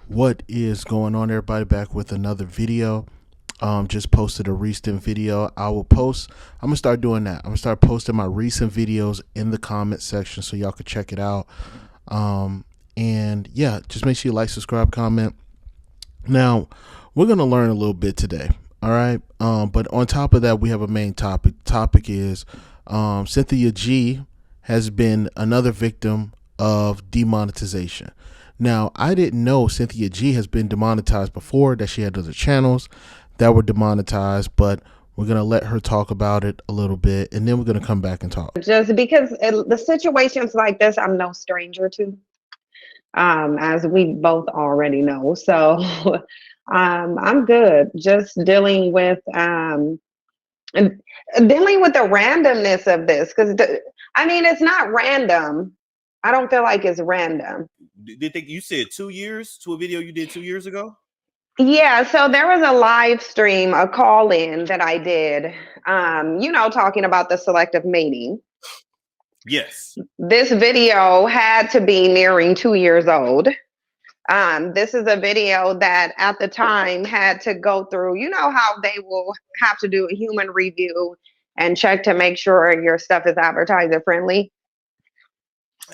What is going on, everybody? Back with another video. Just posted a recent video. I'm gonna start doing that. I'm gonna start posting my recent videos in the comment section so y'all can check it out. And yeah, just make sure you like, subscribe, comment. Now, we're gonna learn a little bit today. All right. But on top of that, we have a main topic. Topic is Cynthia G has been another victim of demonetization. Now, I didn't know Cynthia G has been demonetized before, that she had other channels that were demonetized, but we're going to let her talk about it a little bit, and then we're going to come back and talk. Just because the situations like this, I'm no stranger to, as we both already know. So I'm good. Just and dealing with the randomness of this, because I mean, it's not random. I don't feel like it's random. Did they, you said 2 years to a video you did 2 years ago? Yeah, so there was a live stream, a call in that I did, talking about the selective mating. Yes. This video had to be nearing 2 years old. This is a video that at the time had to go through, you know how they will have to do a human review and check to make sure your stuff is advertiser friendly.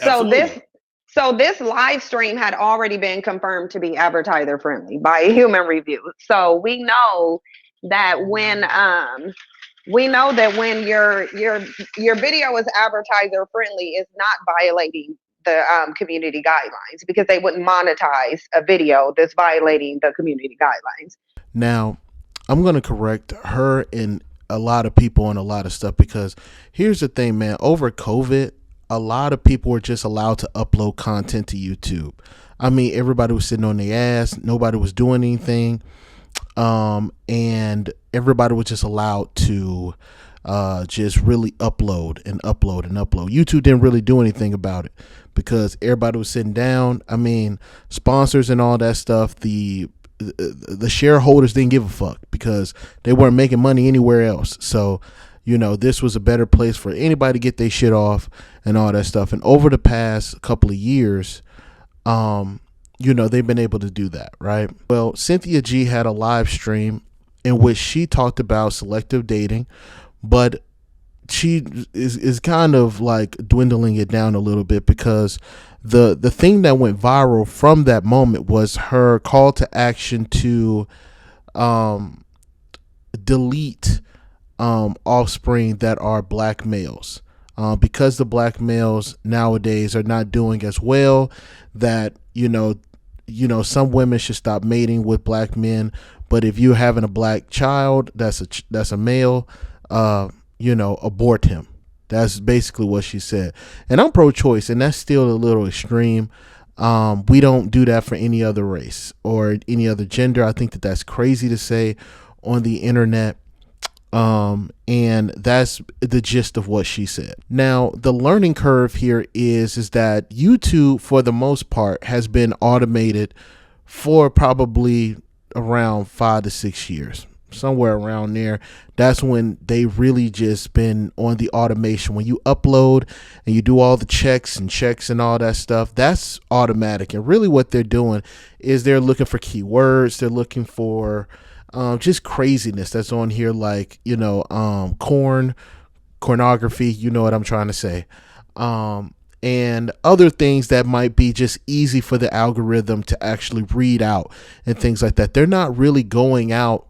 Absolutely. So this live stream had already been confirmed to be advertiser friendly by a human review. So we know that when your video is advertiser friendly, it's not violating the community guidelines, because they wouldn't monetize a video that's violating the community guidelines. Now, I'm going to correct her and a lot of people on a lot of stuff, because here's the thing, man. Over COVID, a lot of people were just allowed to upload content to YouTube. I mean, everybody was sitting on their ass. Nobody was doing anything. And everybody was just allowed to just really upload and upload and upload. YouTube didn't really do anything about it because everybody was sitting down. I mean, sponsors and all that stuff, the shareholders didn't give a fuck because they weren't making money anywhere else. So, this was a better place for anybody to get their shit off and all that stuff. And over the past couple of years, they've been able to do that, right? Well, Cynthia G had a live stream in which she talked about selective dating, but she is kind of like dwindling it down a little bit, because the thing that went viral from that moment was her call to action to delete offspring that are black males, because the black males nowadays are not doing as well, that some women should stop mating with black men, but if you're having a black child that's a male, abort him. That's basically what she said. And I'm pro-choice, and that's still a little extreme. We don't do that for any other race or any other gender. I think that that's crazy to say on the internet. And that's the gist of what she said. Now, the learning curve here is that YouTube, for the most part, has been automated for probably around 5 to 6 years, somewhere around there. That's when they really just been on the automation. When you upload and you do all the checks and all that stuff, that's automatic. And really what they're doing is they're looking for keywords. They're looking for just craziness that's on here, like, pornography, you know what I'm trying to say, and other things that might be just easy for the algorithm to actually read out and things like that. They're not really going out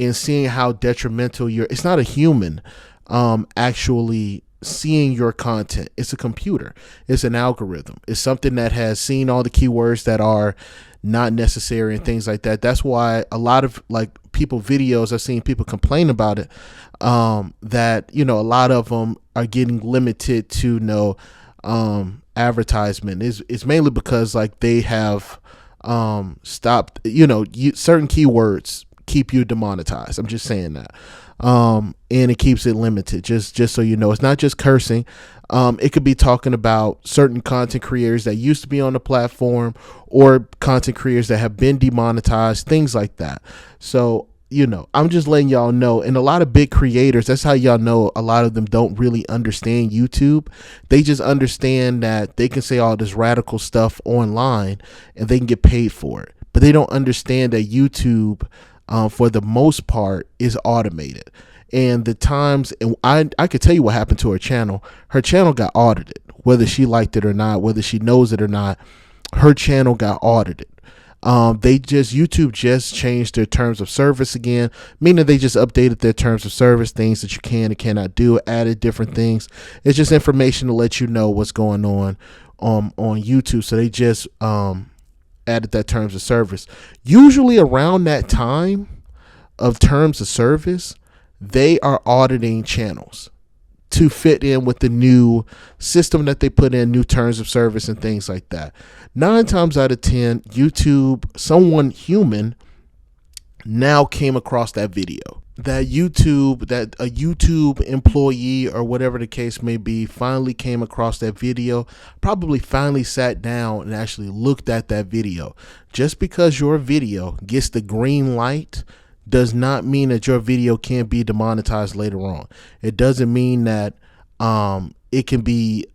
and seeing how detrimental it's not a human actually seeing your content. It's a computer. It's an algorithm. It's something that has seen all the keywords that are not necessary and things like that. That's why a lot of videos, I've seen people complain about it, that a lot of them are getting limited to advertisement. It's mainly because they have stopped, certain keywords keep you demonetized. I'm just saying that. And it keeps it limited, just so you know. It's not just cursing. It could be talking about certain content creators that used to be on the platform, or content creators that have been demonetized, things like that. So, I'm just letting y'all know. And a lot of big creators, that's how y'all know a lot of them don't really understand YouTube. They just understand that they can say all this radical stuff online and they can get paid for it. but they don't understand that YouTube, for the most part, is automated. And the times, and I could tell you what happened to her channel. Her channel got audited, whether she liked it or not, whether she knows it or not. Her channel got audited. YouTube just changed their terms of service again, meaning they just updated their terms of service, things that you can and cannot do, added different things. It's just information to let you know what's going on YouTube. So they just added that terms of service. Usually around that time of terms of service, they are auditing channels to fit in with the new system that they put in, new terms of service and things like that. 9 times out of 10, someone human now came across that video. That a YouTube employee or whatever the case may be finally came across that video, probably finally sat down and actually looked at that video. Just because your video gets the green light does not mean that your video can't be demonetized later on. It doesn't mean that it can be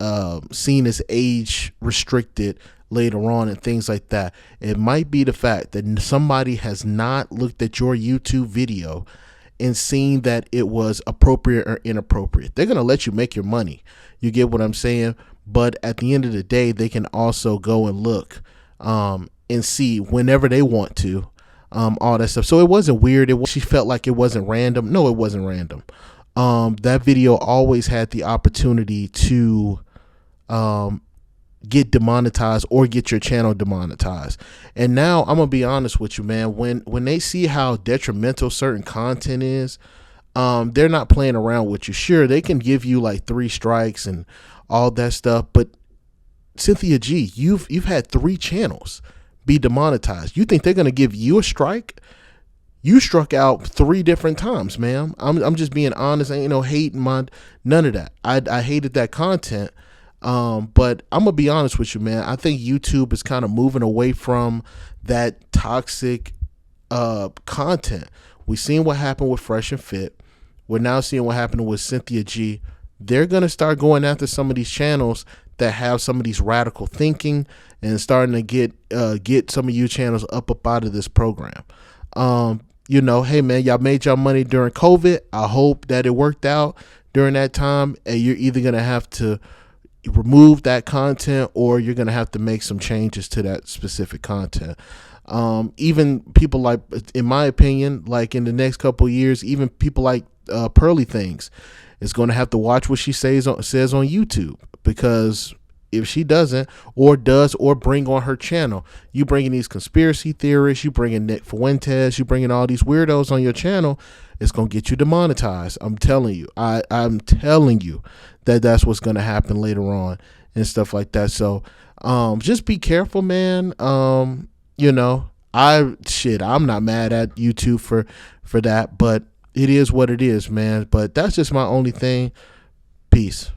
seen as age restricted later on and things like that. It might be the fact that somebody has not looked at your YouTube video and seen that it was appropriate or inappropriate. They're going to let you make your money. You get what I'm saying? But at the end of the day, they can also go and look and see whenever they want to. All that stuff. So it wasn't weird. She felt like it wasn't random. No, it wasn't random. That video always had the opportunity to get demonetized or get your channel demonetized. And now I'm gonna be honest with you, man. When they see how detrimental certain content is, they're not playing around with you. Sure, they can give you like 3 strikes and all that stuff, but Cynthia G, you've had 3 channels be demonetized. You think they're going to give you a strike? You struck out 3 different times, ma'am. I'm just being honest. I ain't no hating, none of that. I hated that content. But I'm gonna be honest with you, man. I think YouTube is kind of moving away from that toxic content. We've seen what happened with Fresh and Fit. We're now seeing what happened with Cynthia G. They're gonna start going after some of these channels that have some of these radical thinking and starting to get some of you channels up out of this program. Hey man, y'all made y'all money during COVID. I hope that it worked out during that time, and you're either gonna have to remove that content or you're gonna have to make some changes to that specific content. Even people like, in my opinion, like in the next couple of years, even people like Pearly Things is going to have to watch what she says on YouTube, because if she doesn't or does or bring on her channel, you bringing these conspiracy theorists, you bringing Nick Fuentes, you bringing all these weirdos on your channel, it's going to get you demonetized. I'm telling you. I'm telling you that's what's going to happen later on and stuff like that. So just be careful, man. I'm not mad at YouTube for that, but it is what it is, man. But that's just my only thing. Peace.